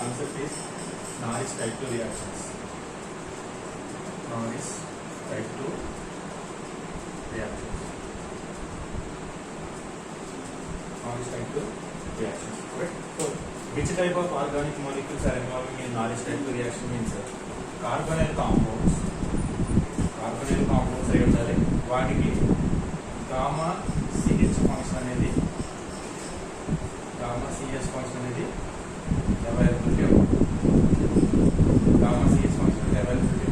concept is Norris type 2 reactions. Norris type 2 reactions. Norris type 2 reactions. Okay. So, which type of organic molecules are involving in Norris type 2 reaction means carbonyl compounds. Carbonyl compounds అయి ఉండాలి. వాటికి gamma CH function అనేది availability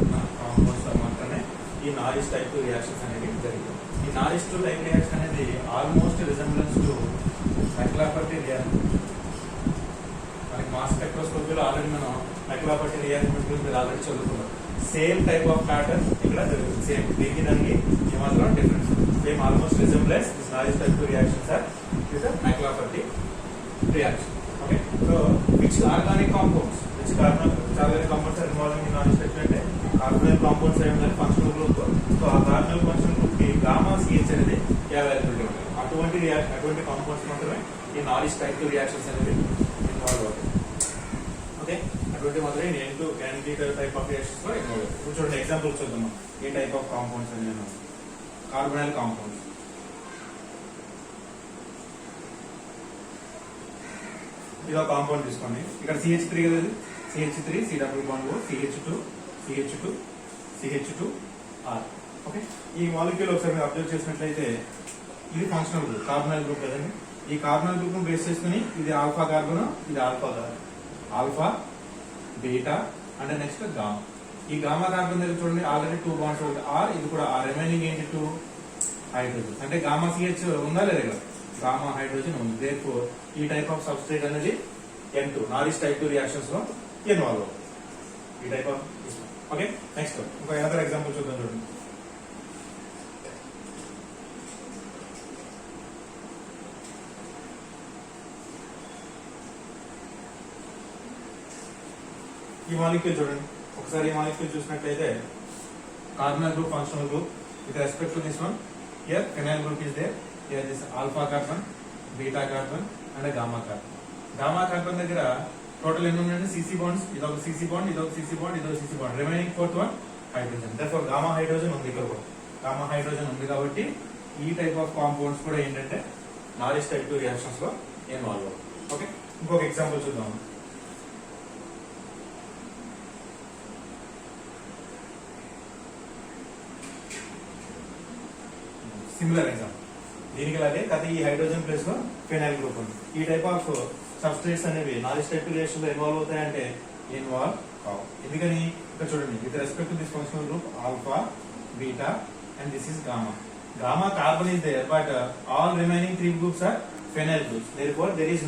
ఉన్న compounds మాత్రమే ఈ Norrish type 2 reactions అనేది జరిగింది. ఈ నారిస్ 2 టైప్ రియాక్షన్ అనేది almost resemblance to McLafferty reaction. మనకి మాస్ స్పెక్ట్రోస్కోపీలో ఆల్రెడీ మనం మెక్లాఫర్టీ రియాక్షన్ గురించి ఆల్రెడీ చదువుకున్నాం. సేమ్ టైప్ ఆఫ్ ప్యాటర్న్ ఇక్కడ జరుగుతుంది. సేమ్ దీనికి దానికి ఏమాత్రం difference. Same almost resemblance this Norrish type 2 reactions are with McLafferty reaction. Okay, so which organic compounds are involving in Norris type అంటే carbonyl compounds అయి ఉండాలి ఫంక్షనల్ గ్రూప్. సో ఆ carbonyl functional group కి gamma CH అనేది availability ఉంటుంది. అటువంటి compounds మాత్రమే ఈ నారిస్ టైప్ 2 రియాక్షన్స్ అనేది ఇన్వాల్వ్ అవుతాయి. ఓకే, అటువంటి మాత్రమే ఎన్టీ టైప్ ఆఫ్ రియాక్షన్స్ లో ఇన్వాల్వ్ అవుతాయి. ఇప్పుడు చూడండి ఎగ్జాంపుల్ చూద్దాం. ఏ టైప్ ఆఫ్ కాంపౌండ్స్ అని నేను కార్బనల్ కాంపౌండ్స్. ఇలా కాంపౌండ్ తీసుకోండి. ఇక్కడ CH3 కదా, CH3 C double bond O CH2 CH2 CH2 R. Okay, ఈ మాలిక్యూల్ ఒకసారి మీరు అబ్జర్వ్ చేసినట్లయితే ఇది ఫంక్షనల్ గ్రూప్, కార్బనల్ గ్రూప్ కదండి. ఈ కార్బనల్ గ్రూప్ ను బేస్ చేసుకుని ఇది ఆల్ఫా కార్బన్, ఇది alpha carbon, alpha beta and next gamma. ఈ గామా కార్బన్ దగ్గర చూడండి ఆల్రెడీ 2 బాండ్స్ R, ఇది కూడా R. రిమైనింగ్ ఏంటి 2 హైడ్రోజన్. అంటే గామా CH ఉందా లేదా ఇక్కడ? గామా హైడ్రోజన్ ఉంది. దేర్ఫోర్ ఈ టైప్ ఆఫ్ సబ్స్ట్రేట్ అనేది N2 నారిస్ టైప్ 2 రియాక్షన్స్ లో ఇన్వాల్వ్ అవుతుంది. ఈ టైప్ ఆఫ్. ఓకే, నెక్స్ట్ ఒక అదర్ ఎగ్జాంపుల్ చూద్దాం. చూడండి, ఈ మాలిక్యూల్ చూడండి ఒకసారి. ఈ మాలిక్యూల్ చూసినట్లయితే carbonyl group, functional group. With respect to this one here phenyl group is there. Here this alpha carbon, beta carbon and gamma carbon. Gamma carbon దగ్గర total ఎన్ని ఉన్నాయండి? CC bonds. ఇదొక CC బాండ్, ఇదొక CC bond, ఇదొక CC bond. Remaining fourth one hydrogen. Therefore gamma hydrogen ఉంది. ఇక్కడ gamma hydrogen ఉంది కాబట్టి ఈ టైప్ ఆఫ్ కాంపౌండ్స్ కూడా ఏంటంటే నారిస్ టైప్ 2 రియాక్షన్స్ లో ఇన్వాల్వ్ అవుతుంది. ఓకే, ఇంకొక ఎగ్జాంపుల్ చూద్దాం. సిమిలర్ ఎగ్జాంపుల్ దీనికి లాగే కాకపోతే ఈ హైడ్రోజన్ ప్లేస్ లో ఫినైల్ గ్రూప్ ఉంది. ఈ టైప్ ఆఫ్ సబ్స్ట్రేట్స్ అనేవి నారిస్ టైప్ 2 రియాక్షన్ లో ఇన్వాల్వ్ అవుతాయంటే ఇన్వాల్వ్ కావు. ఎందుకని ఇక్కడ చూడండి, with respect to this functional group alpha, beta and this is gamma. Gamma carbon is there, but all remaining 3 groups are phenyl groups. Therefore, there is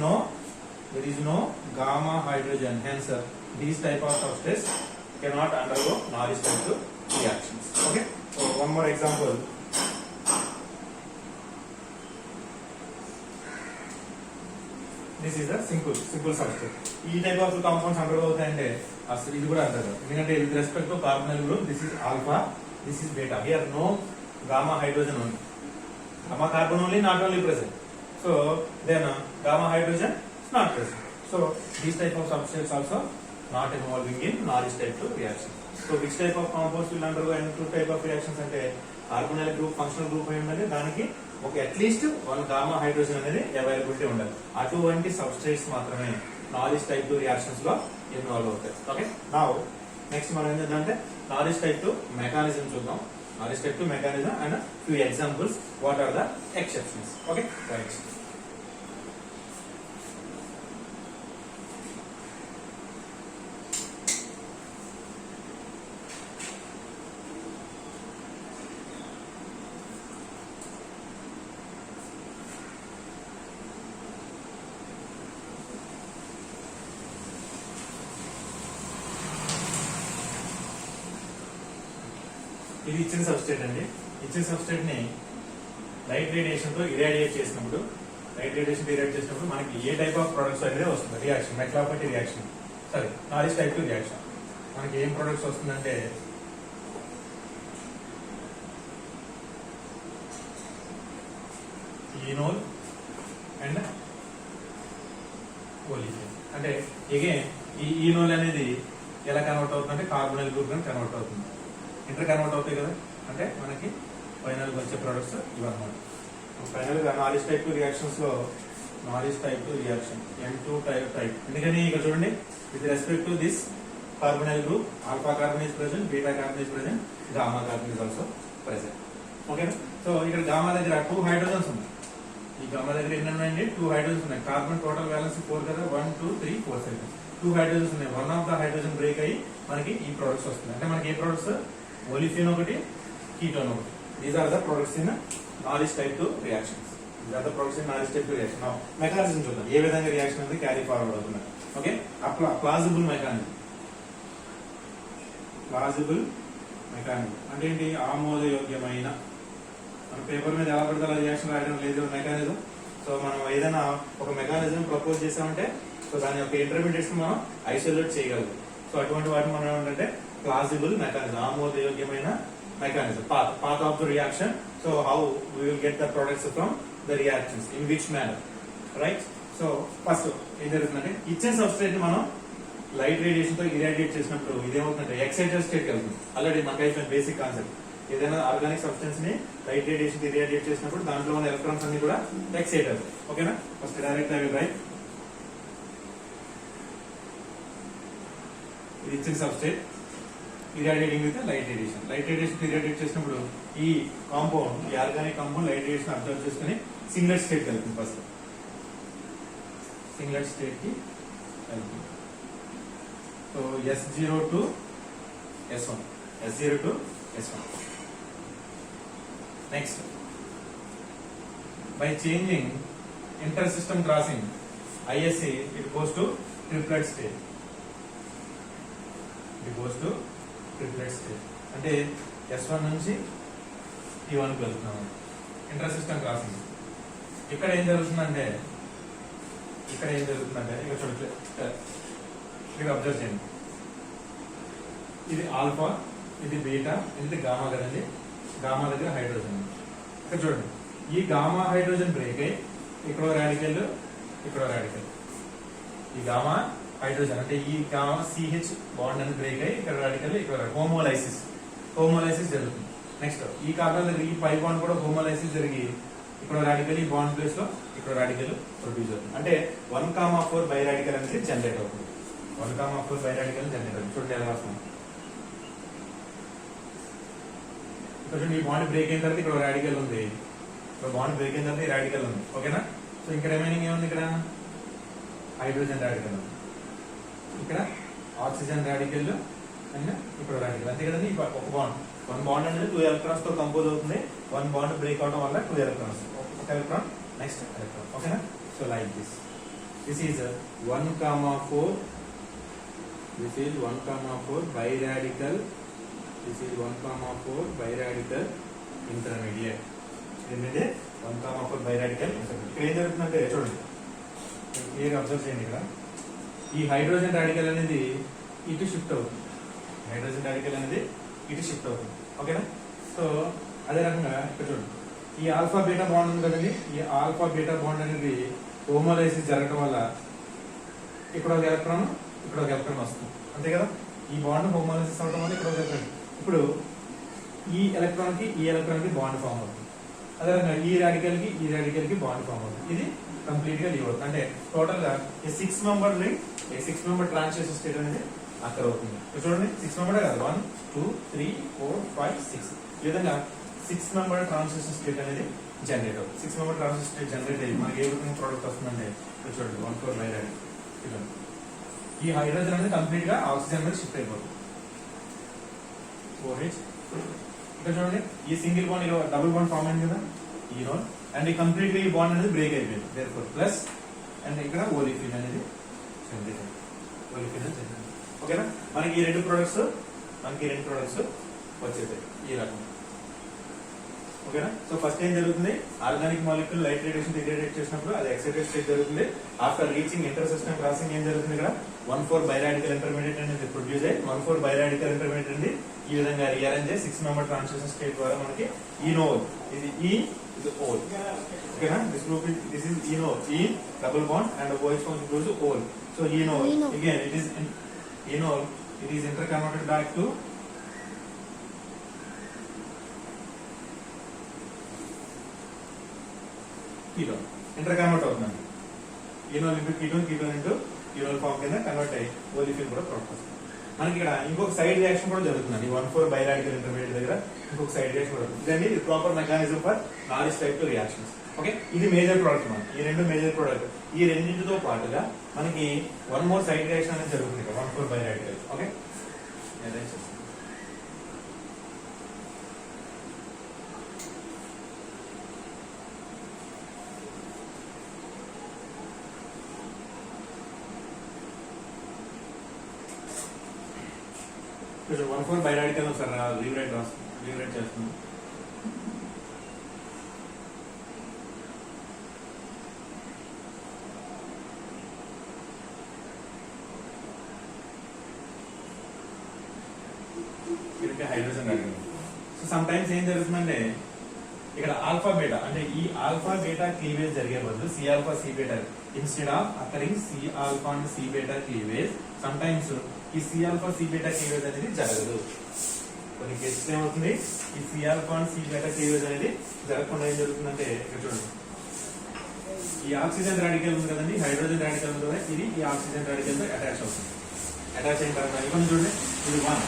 no gamma hydrogen. Hence, these type of substrates cannot undergo Norris type 2 reactions. Okay. So one more example. This is a simple substrate. ఈ type of compounds undergo అవుతాయంటే అసలు ఇది కూడా అంటారు. ఎందుకంటే with respect to carbonyl group, this is alpha, this is beta. Here no gamma hydrogen only. Gamma carbon only, not only present. So then gamma hydrogen is not present. So these type of substrates also not involving in Norris type 2 reaction. So which type of compounds will undergo N2 type of reactions అంటే carbonyl group, functional group అయి ఉండాలి. దానికి ఒక at least 1 gamma hydrogen అనేది availability ఉండాలి. అటువంటి substrates మాత్రమే Norris type 2 reactions లో ఇన్వాల్వ్ అవుతాయి. ఓకే, నౌ నెక్స్ట్ మనం ఏంటంటే Norris type 2 మెకానిజం చూద్దాం. Norris type 2 mechanism and a few examples. What are the exceptions? Okay, right. ఇది ఇచ్చిన సబ్స్ట్రేట్ అండి. ఇచ్చిన సబ్స్ట్రేట్ ని లైట్ రేడియేషన్ తో ఇరాడియేట్ చేసినప్పుడు మనకి ఏ టైప్ ఆఫ్ ప్రొడక్ట్స్ అనేది వస్తుంది? Reaction, McLafferty reaction, sorry Norrish type 2 reaction. మనకి ఏం ప్రొడక్ట్స్ వస్తుందంటే ఈనోల్ అండ్ ఓలిఫిన్. అంటే అగైన్ ఈ ఈనోల్ అనేది ఎలా కన్వర్ట్ అవుతుందంటే కార్బోనైల్ గ్రూప్ గా కన్వర్ట్ అవుతుంది. ఇంటర్ కన్వర్ట్ అవుతాయి కదా, అంటే మనకి ఫైనల్ గా వచ్చే ప్రొడక్ట్స్ ఇవన్నమాట. ఫైనల్ గా నాలెడ్జ్ టైప్ రియాక్షన్స్ లో knowledge type reaction N2 type. ఎందుకని ఇక్కడ చూడండి, with respect to this carbonyl group alpha carbon is present, beta carbon is present, gamma carbon is also present. ఓకేనా. సో ఇక్కడ గామా దగ్గర 2 hydrogens ఉన్నాయి. ఈ గామా దగ్గర ఎన్ని ఉన్నాయండి? 2 హైడ్రోజన్స్ ఉన్నాయి. కార్బన్ టోటల్ బ్యాలెన్స్ 4 కదా, 1 2 3 4 7 2 హైడ్రోజన్స్ ఉన్నాయి. One of the hydrogen break అయ్యి మనకి ఈ ప్రొడక్ట్స్ వస్తుంది. అంటే మనకి ఏ ప్రొడక్ట్స్? ఒలిఫిన్ ఒకటి, కీటోన్ ఒకటి. These are the products in Norrish type 2 reactions. These are the products in Norrish type 2 reaction. Mechanism చూద్దాం, ఏ విధంగా రియాక్షన్ అనేది క్యారీ ఫార్వర్డ్ అవుతుంది. Okay, plausible mechanism. Plausible mechanism అంటే ఏంటి? ఆమోదయోగ్యమైన. మన పేపర్ మీద ఎలా పడితే అలా రియాక్షన్ రాయడం లేదు మెకానిజం. సో మనం ఏదైనా ఒక మెకానిజం ప్రపోజ్ చేసామంటే సో దాని యొక్క ఇంటర్మీడియట్స్ మనం ఐసోలేట్ చేయగలం. సో అటువంటి వాటిని మనం ఏంటంటే ప్లాజిబుల్ మెకానిజం, ఆమోదయోగ్యమైన mechanism. Path of the reaction. So how we will get the products from the reactions, in which manner, right? So first ఏం జరుగుతుందంటే ఇచ్చిన సబ్స్ట్రేట్ ని మనం లైట్ రేడియేషన్ తో ఇరాడియేట్ చేసినప్పుడు ఇదేమవుతుందంటే ఎక్సైటెడ్ స్టేట్ కి వెళ్తుంది. ఆల్రెడీ మనకు అయిపోయిన బేసిక్ కాన్సెప్ట్. ఏదైనా ఆర్గానిక్ సబ్స్టెన్స్ ని లైట్ రేడియేషన్ కి ఇరాడియేట్ చేసినప్పుడు దాంట్లో ఉన్న ఎలక్ట్రాన్స్ అన్ని కూడా ఎక్సైట్ అవుతాయి. ఓకేనా. First direct I will write ఇది ఇచ్చిన substrate irradiating with light radiation. Light radiation irradiate చేసినప్పుడు ఈ కాంపౌండ్, ఈ organic compound light radiation observe చేసుకుని సింగ్లెట్ స్టేట్ కి వెళ్తుంది. ఫస్ట్ సింగ్లెట్ స్టేట్ కి వెళ్తుంది. So S0 to S1, S0 to S1. Next, by changing inter-system crossing ISC, it goes to triplet state. It goes to triplet state. అంటే S1 నుంచి T1 కి వెళ్తున్నాము. Inter system crossing. ఇక్కడ ఏం జరుగుతుందంటే ఇక్కడ చూడండి, ఇక్కడ అబ్జర్వ్ చేయండి. ఇది ఆల్ఫా, ఇది బీటా, ఇది గామా కదండి. గామా దగ్గర హైడ్రోజన్. ఇక్కడ చూడండి, ఈ గామా హైడ్రోజన్ బ్రేక్ అయ్యి ఇక్కడ రాడికల్, ఇక్కడ రాడికల్. ఈ గామా హైడ్రోజన్ అంటే ఈ గామా CH బాండ్ అని బ్రేక్ అయ్యి ఇక్కడ రాడికల్, ఇక్కడ హోమోలైసిస్ జరుగుతుంది. నెక్స్ట్ ఈ కార్బన్ దగ్గర ఈ పై బాండ్ కూడా హోమోలైసిస్ జరిగి ఇక్కడ రాడికల్, ఈ బాండ్ ప్లేస్ లో ఇక్కడ రాడికల్ ప్రొడ్యూస్ అవుతుంది. అంటే 1,4 బై రాడికల్ అనేది జనరేట్ అవుతుంది. 1,4 బై రాడికల్ జనరేట్ అవుతుంది. చూడండి ఎలా రాస్తున్నాం. ఇక్కడ చూడండి, ఈ బాండ్ బ్రేక్ అయిన తర్వాత ఇక్కడ రాడికల్ ఉంది. ఇక్కడ బాండ్ బ్రేక్ అయిన తర్వాత ఈ రాడికల్ ఉంది. ఓకేనా. సో ఇక్కడ రిమైనింగ్ ఏముంది? ఇక్కడ హైడ్రోజన్ రాడికల్ ఉంది, ఇక్కడ ఆక్సిజన్ రాడికల్ అండ్ ఇక్కడ రాడికల్. అంతే కదండి. ఒక బాండ్, 1 బాండ్ అనేది 2 ఎలక్ట్రాన్స్ తో కంపోజ్ అవుతుంది. 1 బాండ్ బ్రేక్ అవడం వల్ల 2 ఎలక్ట్రాన్స్, ఒక ఎలక్ట్రాన్ నెక్స్ట్ ఎలక్ట్రాన్. ఓకేనా. So like this is 1,4. This is 1,4 biradical. This is 1,4 biradical intermediate. ఏంటంటే 1,4 biradical intermediate. ఇక్కడ ఏం జరుగుతుందంటే చూడండి, క్లియర్ అబ్జర్వ్ చేయండి. ఇక్కడ ఈ హైడ్రోజన్ రాడికల్ అనేది ఇటు షిఫ్ట్ అవుతుంది. హైడ్రోజన్ రాడికల్ అనేది ఇటు షిఫ్ట్ అవుతుంది. ఓకేనా. సో అదే రకంగా ఇక్కడ చూడండి, ఈ ఆల్ఫా బీటా బాండ్ ఉంది కదండి. ఈ ఆల్ఫా బీటా బాండ్ అనేది హోమోలైసిస్ జరగడం వల్ల ఇక్కడ ఒక ఎలక్ట్రాన్, ఇక్కడ ఒక ఎలక్ట్రాన్ వస్తుంది. అంతే కదా. ఈ బాండ్ హోమోలైసిస్ అవడం వల్ల ఇక్కడ ఒక ఎలక్ట్రాన్, ఇప్పుడు ఈ ఎలక్ట్రాన్ కి బాండ్ ఫామ్ అవుతుంది. అదే రకంగా ఈ రాడికల్ కి బాండ్ ఫామ్ అవుతుంది. ఇది కంప్లీట్ గా లీవ్ అవుతుంది. అంటే టోటల్ గా ఈ 6 member ring, 6 member transition state అనేది అక్కడ అవుతుంది. చూడండి, 6 మెంబర్ కాదు, 1 2 3 4 5 6 ఈ విధంగా 6 మెంబర్ ట్రాన్సిషన్ స్టేట్ అనేది జనరేట్ అవుతుంది. 6 మెంబర్ ట్రాన్సిషన్ స్టేట్ జనరేట్ అయ్యి మనకి ఏ విధంగా ప్రోడక్ట్ వస్తుందంటే చూడండి, 1,4 బైరాడికల్. ఈ హైడ్రోజన్ అనేది కంప్లీట్ గా ఆక్సిజన్ మీద షిఫ్ట్ అయిపోతుంది. 4H. ఇక్కడ చూడండి, ఈ single bond double bond form అయింది కదా, ఈ రోల్. అండ్ కంప్లీట్ గా ఈ బాండ్ అనేది బ్రేక్ అయిపోయింది. దేర్ఫోర్ ప్లస్ అండ్ ఇక్కడ ఓలిఫిన్ అనేది జనరేట్ అయింది. ఓకేనా. మనకి ఈ రెండు ప్రొడక్ట్స్ వచ్చేసాయి ఈ రకం. ఓకేనా. సో ఫస్ట్ ఏం జరుగుతుంది, ఆర్గానిక్ మాలిక్యూల్ లైట్ రేడియేషన్ డిగ్రేడేట్ చేసినప్పుడు అది ఎక్సైటెడ్ స్టేట్ జరుగుతుంది. After reaching inter system crossing ఏం జరుగుతుంది, ఇక్కడ 1,4 బైరాడికల్ ఇంటర్మీడియట్ అనేది ప్రొడ్యూస్ అయ్యి 1,4 బైరాడికల్ ఇంటర్మీడియట్ అనేది ఈ విధంగా రీఅరేంజ్ అయ్యి 6 మెంబర్ ట్రాన్సిషన్ స్టేట్ ద్వారా మనకి ఈనోల్, ఇది ఈ ఇది ఓల్. ఓకేనా. This group this is enol, ఈ double bond and OH goes to ol. So enol again it is enol, it is interconverted back to ketone. Interconvert అవుతుంది enol into ketone, ketone into enol form కింద convert అయ్యి olefin కూడా product వస్తుంది. మనకి ఇక్కడ ఇంకొక side reaction కూడా జరుగుతుంది 1,4 బైరాడికల్ ఇంటర్మీడియట్ దగ్గర ఇంకొక సైడ్ రియాక్షన్ కూడా జరుగుతుంది. ఇదండి proper mechanism for నారిస్ type 2 reactions. Okay, ఇది మేజర్ ప్రోడక్ట్. మనకి ఈ రెండు మేజర్ ప్రోడక్ట్, ఈ రెండింటితో పాటుగా మనకి వన్ మోర్ సైడ్ రియాక్షన్ అనేది జరుగుతుంది 1,4 బైరాడికల్. ఓకే, కొంచెం 1,4 బైరాడికల్ సార్ లీవరేట్ చేస్తున్నాం. Hydrogen radical. So some times ఏం జరుగుతుందంటే ఇక్కడ ఆల్ఫా బీటా అంటే ఈ ఆల్ఫా బీటా క్లీవేజ్ జరిగే బదులు C alpha C beta instead of occurring C alpha and C beta cleavage sometimes ఈ C alpha C beta cleavage అనేది జరగదు. కొన్ని కేసెస్ ఏమవుతుంది, ఈ C alpha and C beta cleavage అనేది జరగకుండా ఏం జరుగుతుందంటే ఇక్కడ చూడండి, ఈ ఆక్సిజన్ రాడికల్ ఉంది కదండి, హైడ్రోజన్ రాడికల్ ఉంది కదా, ఇది ఈ ఆక్సిజన్ రాడికల్ తో అటాచ్ అవుతుంది. అటాచ్ అయిన తర్వాత ఇవన్నీ చూడండి, ఇది 1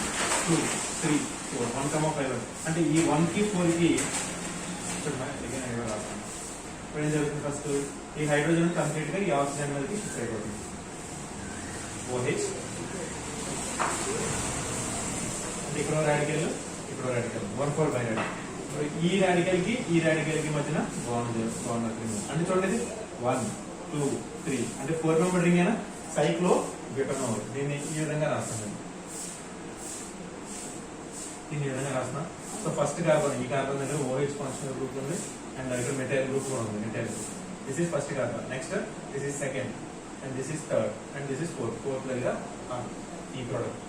2 3 4 1,5 అంటే ఈ 1 కి 4 కి ఇప్పుడు ఏం జరుగుతుంది, ఫస్ట్ ఈ హైడ్రోజన్ కంప్లీట్ గా ఈ ఆక్సిజన్ మీదకి షిఫ్ట్ అయిపోతుంది. OH అంటే ఇక్కడ రాడికల్ 1,4 బైరాడికల్. ఈ రాడికల్ కి మధ్యన బాండ్ అంటే చూడండి 1 2 3 అంటే 4 మెంబర్ రింగ్ అయినా సైక్లో బ్యూటనోల్. దీన్ని ఈ విధంగా రాస్తాను, సో ఫస్ట్ కార్బన్, ఈ కార్బన్ దగ్గర OH ఫంక్షనల్ గ్రూప్ ఉంది అండ్ ఇక్కడ మెటైల్ గ్రూప్ కూడా ఉంది. Methyl group, this is first carbon. Next this is second and this is third and this is fourth దగ్గర ఈ ప్రోడక్ట్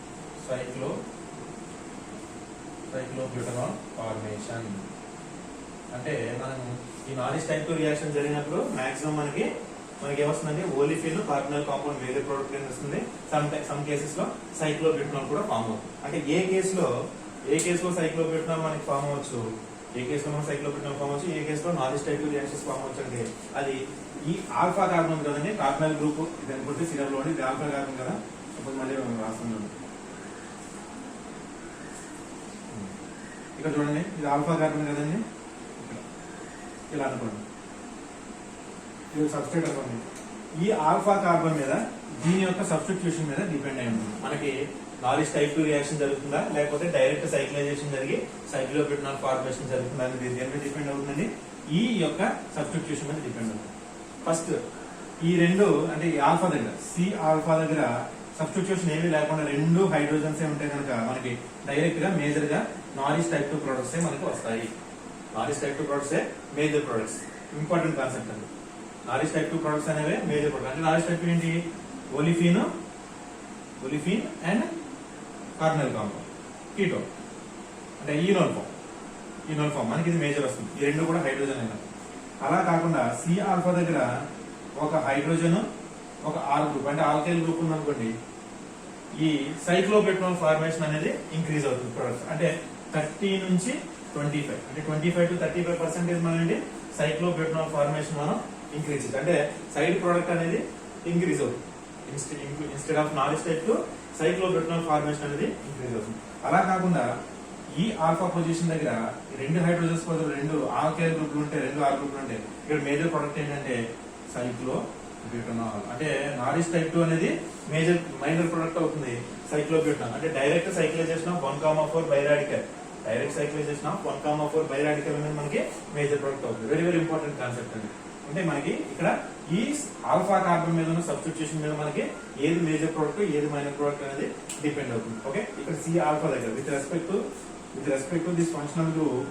సైక్లోబ్యూటనాల్ ఫార్మేషన్. అంటే మనం ఈ నారిస్ టైప్ 2 రియాక్షన్ జరిగినప్పుడు మాక్సిమం మనకి ఏమొస్తుందంటే olefin carbonyl compound major product కింద వస్తుంది. సమ్ కేసెస్ లో సైక్లోబ్యూటనాల్ కూడా ఫామ్ అవుతుంది. అంటే ఏ కేసులో సైక్లోబ్యూటనాల్ మనకి ఫామ్ అవ్వచ్చు, ఏ కేసులో మనం సైక్లోబ్యూటనాల్ ఫామ్ అవ్వచ్చు, ఏ కేసులో నారిస్ టైప్ 2 రియాక్షన్స్ ఫామ్ అవ్వచ్చు. అంటే అది ఈ ఆల్ఫా కార్బన్ ఉంది కదండి, కార్బనల్ గ్రూప్ ఇది అనుకుంటే సిరప్ లో ఇది ఆల్ఫా కార్బన్ కదా. ఇప్పుడు మళ్ళీ రాస్తున్నాం, ఇక్కడ చూడండి ఇది ఆల్ఫా కార్బన్ కదండి, ఇలా అనుకోండి, ఇది సబ్స్ట్రేట్ అనుకోండి. ఈ ఆల్ఫా కార్బన్ మీద దీని యొక్క సబ్స్టిట్యూషన్ మీద డిపెండ్ అయి ఉంటుంది మనకి నారిస్ టైప్ 2 రియాక్షన్ జరుగుతుందా, లేకపోతే డైరెక్ట్ సైక్లైజేషన్ జరిగి సైక్లోబ్యూటనాల్ ఫార్మేషన్ జరుగుతుందా అనేది దేని మీద డిపెండ్ అవుతుందండి, ఈ యొక్క సబ్స్టిట్యూషన్ మీద డిపెండ్ అవుతుంది. ఫస్ట్ ఈ రెండు అంటే ఈ ఆల్ఫా దగ్గర సి ఆల్ఫా దగ్గర సబ్స్టిట్యూషన్ ఏమీ లేకుండా రెండు హైడ్రోజన్స్ ఉంటే కనుక మనకి డైరెక్ట్ గా మేజర్ గా నారిస్ టైప్ 2 ప్రొడక్ట్స్ మనకి వస్తాయి. నారిస్ type 2 products major products. Important concept అండి, నారిస్ టైప్ 2 ప్రొడక్ట్స్ అనేవి మేజర్ ప్రొడక్ట్. అంటే నారిస్ టైప్ ఏంటి, ఒలిఫిన్ అండ్ కార్బనల్ కాంపౌండ్ కీటోన్ అంటే ఈనోల్ ఫామ్ మనకి ఇది మేజర్ వస్తుంది. ఈ రెండు కూడా హైడ్రోజన్ అయినా. అలా కాకుండా సి ఆల్ఫా దగ్గర ఒక హైడ్రోజన్ ఒక ఆర్ గ్రూప్ అంటే ఆల్కైల్ గ్రూప్ ఉంది అనుకోండి, ఈ సైక్లోబ్యూటనాల్ ఫార్మేషన్ అనేది ఇంక్రీజ్ అవుతుంది ప్రొడక్ట్స్. అంటే 30 నుంచి 25 అంటే 25 to 35% మనకి సైక్లోబ్యూటనాల్ ఫార్మేషన్ మనం ఇంక్రీజ్ అంటే సైడ్ ప్రోడక్ట్ అనేది ఇంక్రీజ్ అవుతుంది. Instead of Norrish type 2 cyclobutanol formation అనేది ఇంక్రీజ్ అవుతుంది. అలా కాకుండా ఈ ఆల్ఫా పొజిషన్ దగ్గర రెండు హైడ్రోజన్స్ బదులు రెండు ఆల్కైల్ గ్రూపులు ఉంటే, రెండు ఆర్ గ్రూపులు ఉంటే ఇక్కడ మేజర్ ప్రొడక్ట్ ఏంటంటే సైక్లోబ్యూటనాల్. అంటే నారిస్ టైప్ 2 అనేది మైనర్ ప్రొడక్ట్ అవుతుంది సైక్లోబ్యూటనాల్. అంటే డైరెక్ట్ సైక్లైజేషన్ ఆఫ్ 1,4 బైరాడికల్ అనేది మనకి మేజర్ ప్రొడక్ట్ అవుతుంది. వెరీ వెరీ ఇంపార్టెంట్ కాన్సెప్ట్ అండి. అంటే మనకి ఇక్కడ ఈ ఆల్ఫా కార్బన్ మీద ఉన్న సబ్స్టిట్యూషన్ మీద మనకి ఏది మేజర్ ప్రొడక్ట్ ఏది మైనర్ ప్రొడక్ట్ అనేది డిపెండ్ అవుతుంది. ఓకే, ఇక్కడ సి ఆల్ఫా దగ్గర with respect to this functional group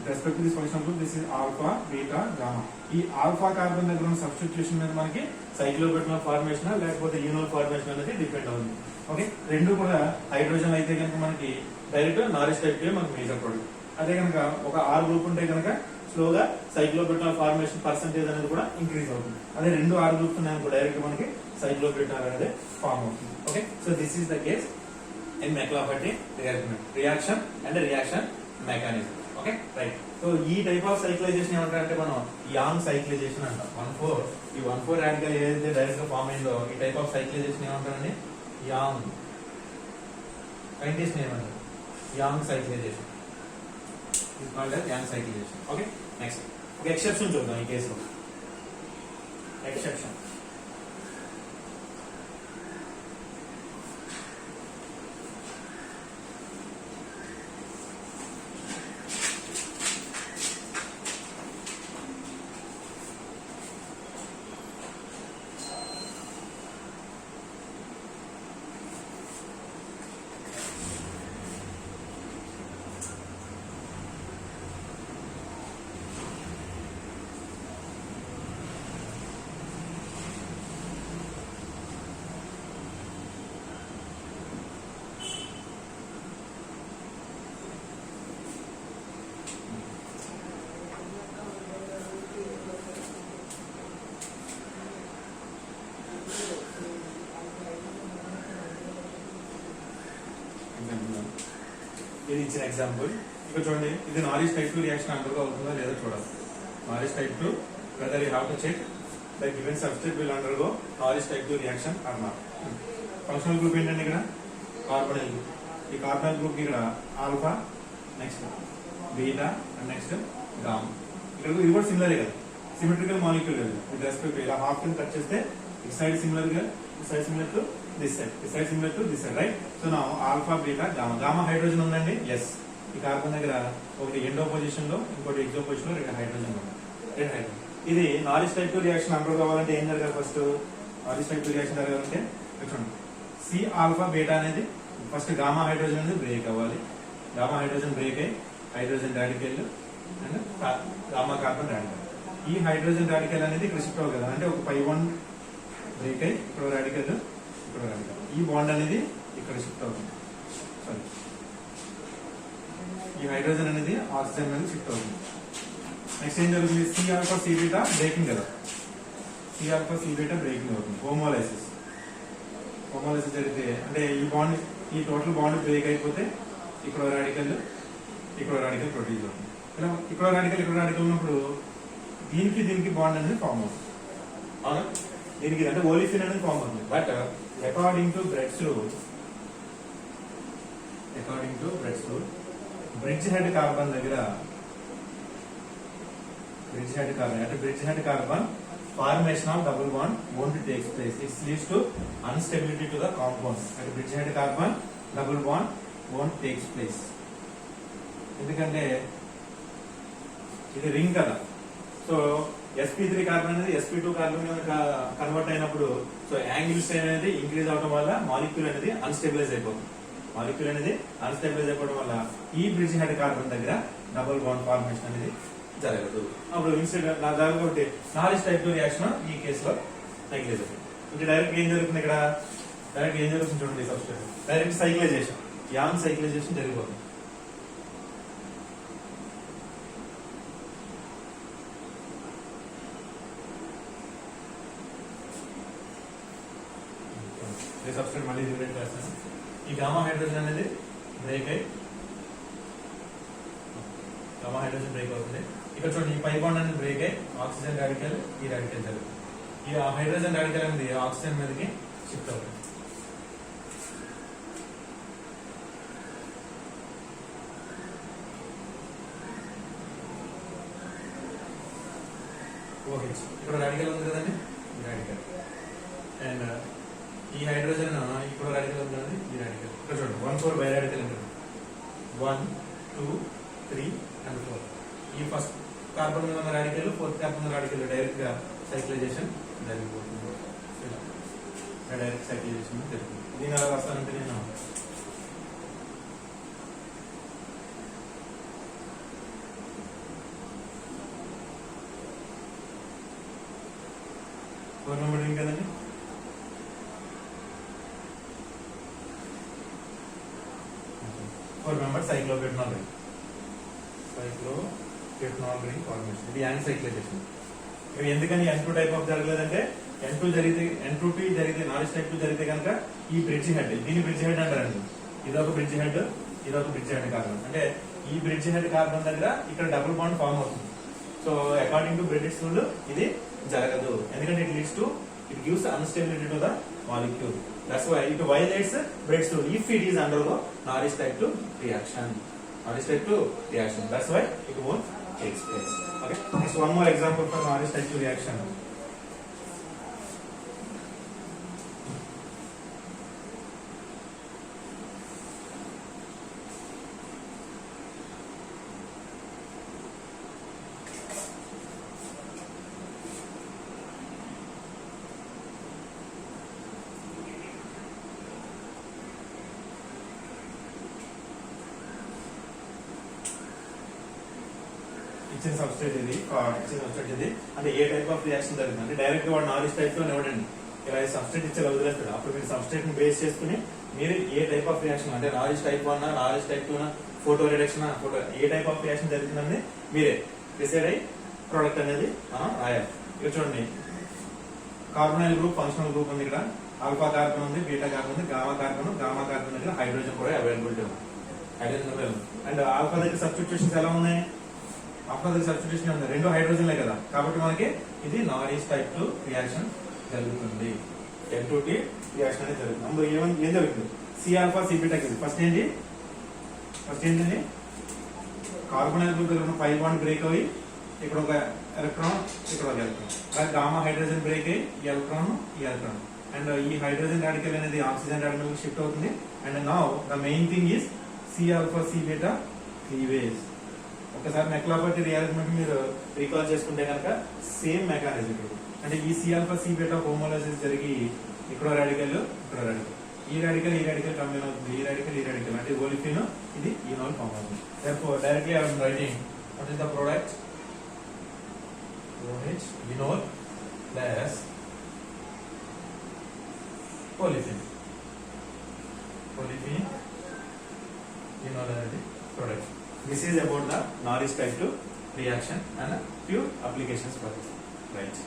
respect to this functional group this is alpha beta gamma. ఈ ఆల్ఫా కార్బన్ దగ్గర ఉన్న సబ్స్టిట్యూషన్ మీద మనకి సైక్లోపెంటనాల్ ఫార్మేషన్ లేకపోతే యూనోల్ ఫార్మేషన్ అనేది డిపెండ్ అవుతుంది. ఓకే, రెండు కూడా హైడ్రోజన్ అయితే కనుక మనకి డైరెక్ట్ నారిష్ టైప్ మనకి మేజర్ ప్రొడక్ట్. అదే కనుక ఒక ఆర్ గ్రూప్ ఉంటే కనుక స్లోగా సైక్లోపెంటనాల్ ఫార్మేషన్ పర్సెంటేజ్ అనేది కూడా ఇంక్రీజ్ అవుతుంది. అదే రెండు ఆర్ గ్రూప్స్ ఉన్నాయనుకో డైరెక్ట్ మనకి సైక్లోపెంటనాల్ అనేది ఫార్మ్ అవుతుంది. Okay, so this is the case in McLafferty reaction and reaction mechanism. Okay, right. So ఈ టైప్ ఆఫ్ సైక్లైజేషన్ ఏమంటారంటే మనం యాంగ్ సైక్లైజేషన్ అంటాం. 1,4 ఈ 1,4 రాడికల్ ఏదైతే డైరెక్ట్ గా ఫార్మ్ అయిందో ఈ టైప్ ఆఫ్ సైక్లైజేషన్ ఏమంటారండి? యాంగ్. సైంటిస్ట్ ఏమంటారు? Yang cyclization is called as Yang cyclization. Okay, next ఒక ఎక్సెప్షన్ చూద్దాం ఈ కేసులో. ఎక్సెప్షన్ ఇది ఇచ్చిన ఎగ్జాంపుల్. ఇక్కడ చూడండి, ఇది నారిష్ టైప్ 2 రియాక్షన్ అండర్గో అవుతుందా లేదా చూడాలి. Norrish type 2 whether you have to check the given substrate will undergo Norrish type 2 reaction or not. Functional group ఏంటంటే ఇక్కడ కార్బొనిల్ గ్రూప్. ఈ కార్బొనిల్ గ్రూప్ ఇక్కడ alpha, next beta and next gamma. ఇక్కడ ఇది కూడా సిమిలర్ కదా, సిమెట్రికల్ మాలిక్యూల్ కదా. With respect ఇలా హాఫ్ కింద కట్ చేస్తే ఈ సైడ్ సిమిలర్ గా, ఈ side similar to this side, ఈ side similar to this side, right. So నా alpha beta gamma. Gamma hydrogen ఉందండి, ఎస్. ఈ కార్బన్ దగ్గర ఒకటి ఎండో పొజిషన్ లో ఇంకోటి ఎగ్జో పొజిషన్ లో రెండు హైడ్రోజన్ ఉంది. రెండు హైడ్రోజన్. ఇది నారిష్ టైప్ 2 రియాక్షన్ అండర్ కావాలంటే ఏం జరగాలి? ఫస్ట్ నారిష్ టైప్ 2 రియాక్షన్ జరగాలంటే చూడండి, సి ఆల్ఫా బీటా అనేది ఫస్ట్ గామా హైడ్రోజన్ అనేది బ్రేక్ అవ్వాలి. గామా హైడ్రోజన్ బ్రేక్ అయ్యి hydrogen radical and gamma carbon radical. ఈ హైడ్రోజన్ రాడికల్ అనేది ఇక్కడ షిఫ్ట్ అవ్వాలి కదా, అంటే ఒక పై వన్ బ్రేక్ అయ్యి ఇక్కడ రాడికల్, ఇక్కడ రాడికల్. ఈ బాండ్ అనేది ఇక్కడ షిఫ్ట్ అవుతుంది. సారీ, ఈ హైడ్రోజన్ అనేది ఆక్సిజన్ అనేది షిఫ్ట్ అవుతుంది. నెక్స్ట్ ఏం జరుగుతుంది? C alpha C beta breaking కదా, C alpha C beta breaking అవుతుంది. హోమోలైసిస్. హోమోలైసిస్ జరిగితే అంటే ఈ బాండ్, ఈ టోటల్ బాండ్ బ్రేక్ అయిపోతే ఇక్కడ రాడికల్, ఇక్కడ రాడికల్ ప్రొడ్యూస్ అవుతుంది. ఇలా ఇక్కడ రాడికల్, ఇక్కడ రాడికల్ ఉన్నప్పుడు దీనికి దీనికి బాండ్ అనేది ఫామ్ అవుతుంది. అవునా? దీనికి అంటే ఓలిఫిన్ అనేది ఫామ్ అవుతుంది. But according to Bredt's rule, bridgehead carbon దగ్గర, bridgehead carbon formation of double bond won't take place. It leads to instability to the compound. At bridge head carbon double bond won't take place. ఎందుకంటే ఇది ring కదా. So sp3 carbon అనేది sp2 carbon convert అయినప్పుడు so angle strain అనేది increase అవడం వల్ల molecule అనేది అన్స్టెబిలైజ్ అయిపోతుంది. మాలిక్యూల్ అనేది అన్స్టెబిలైజ్ అయిపోవడం వల్ల ఈ బ్రిడ్జ్ హెడ్ కార్బన్ దగ్గర డబుల్ బాండ్ ఫార్మేషన్ అనేది జరగదు. అప్పుడు ఇన్స్టెంట్ నా దానికి నారిష్ టైప్ 2 రియాక్షన్ ఈ కేసులో నెగ్లెక్ట్ అవుతుంది. అంటే డైరెక్ట్ ఏం జరుగుతుంది? ఇక్కడ డైరెక్ట్ ఏం జరుగుతుంది చూడండి, substrate direct cyclization, Yang cyclization జరిగిపోతుంది. సబ్స్టేట్ మళ్ళీ రిలేట్ చేస్తాను. ఈ గామా హైడ్రోజన్ అనేది బ్రేక్ అయ్యి, గామా హైడ్రోజన్ బ్రేక్ అవుతుంది. ఇక్కడ చూడండి, ఈ పై బాండ్ అనేది బ్రేక్ అయ్యి ఆక్సిజన్ రాడికల్, ఈ రాడికల్ జరుగుతుంది. ఈ హైడ్రోజన్ రాడికల్ అనేది ఆక్సిజన్ మీదకి షిఫ్ట్ అవుతుంది. OH ఇక్కడ రాడికల్ ఉంది కదండి, ఈ రాడికల్. అండ్ ఈ హైడ్రోజన్ ఇక్కడ రాడికల్ ఉంది కదండి, ఈ రాడికల్. ఇక్కడ చూడండి 1,4 బై రాడికల్ ఉంటుంది. 1, 2, 3 and 4. ఈ ఫస్ట్ కార్బన్ మీద ఉన్న రాడికల్, ఫోర్త్ కార్బన్ ఉన్న రాడికల్ డైరెక్ట్ గా సైక్లైజేషన్ జరిగిపోతుంది. డైరెక్ట్ సైక్లైజేషన్ జరుగుతుంది. దీని ఎలా రాస్తానంటే నేను 4 మెంబర్ రింగ్ కదండి. Four member cyclopentanol ring. Cyclopentanol ring formation. ఇది యాంగ్ సైక్లైజేషన్. ఇవి ఎందుకని N2 టైప్ ఆఫ్ జరగలేదంటే N2 జరిగితే N2P జరిగితే నాలెడ్జ్ టైప్ 2 జరిగితే కనుక ఈ బ్రిడ్జ్ హెడ్, దీని బ్రిడ్జ్ హెడ్ అంటారండి. ఇదొక బ్రిడ్జ్ హెడ్, ఇదొక బ్రిడ్జ్ హెడ్ కార్బన్. అంటే ఈ బ్రిడ్జ్ హెడ్ కార్బన్ దగ్గర ఇక్కడ డబుల్ బాండ్ ఫామ్ అవుతుంది. So according to British rule ఇది జరగదు. ఎందుకంటే it gives unstability to the molecule. That's why it violates Bret's rule if it is undergo Norris type 2 reaction. Norris type 2 reaction. That's why it won't take place. Okay. Next, one more example for Norris type 2 reaction. ఇచ్చిన substrate ఇది, ఇచ్చిన substrate ఇది. అంటే ఏ type of reaction జరుగుతుంది అంటే direct వాడు knowledge type లో ఇవ్వడండి. ఇలా సబ్స్ట్రేట్ ఇచ్చే వదిలేస్తాడు. అప్పుడు మీరు సబ్స్ట్రేట్ ని బేస్ చేసుకుని మీరు ఏ టైప్ ఆఫ్ రియాక్షన్ అంటే knowledge type 1 knowledge type 2 photo reduction A type of reaction జరుగుతుందని మీరే డిసైడ్ అయ్యి ప్రోడక్ట్ అనేది మనం రాయాలి. ఇక్కడ చూడండి, కార్బొనైల్ గ్రూప్, ఫంక్షనల్ గ్రూప్ ఉంది. ఇక్కడ ఆల్ఫా కార్బన్ ఉంది, బీటా కార్బన్ ఉంది, గామా కార్బన్ దగ్గర హైడ్రోజన్ కూడా అవైలబిలిటీ ఉంది. అండ్ ఆల్ఫా దగ్గర సబ్స్టిట్యూషన్స్ ఎలా ఉన్నాయి? ఆల్ఫా దగ్గర సబ్స్టిట్యూషన్ ఉంది, రెండు హైడ్రోజన్లే కదా. కాబట్టి మనకి ఇది నారిస్ టైప్ 2 రియాక్షన్ జరుగుతుంది. N2T రియాక్షన్ అనేది జరుగుతుంది. అందులో ఏం జరుగుతుంది? C alpha C beta first ఏంటి కార్బొనైల్ గ్రూప్ దగ్గర పై బాండ్ బ్రేక్ అయ్యి ఇక్కడ ఒక ఎలక్ట్రాన్, ఇక్కడ ఒక ఎలక్ట్రాన్, అలాగే గామా హైడ్రోజన్ బ్రేక్ అయ్యి ఈ ఎలక్ట్రాన్. అండ్ ఈ హైడ్రోజన్ రాడికల్ అనేది ఆక్సిజన్ రాడికల్ షిఫ్ట్ అవుతుంది. And now the main thing is C alpha C beta cleavage. ఒకసారి మెక్లాపర్టీ రియాక్షన్ మీరు రీకాల్ చేసుకుంటే కనుక సేమ్ మెకానిజం. అంటే ఈ సి ఆల్ఫా సి బీటా హోమోలైసిస్ జరిగి ఇక్కడ రాడికల్, ఈ రాడికల్ కంబైన్ అవుతుంది. ఈ రాడికల్ అంటే ఓలిఫిన్, ఇది ఈనోల్ ఫామ్ అవుతుంది. Therefore, directly I am writing what is the product? OH enol plus olefin enol అనేది product. This is about the Norris type 2 reaction and few applications for this. Right.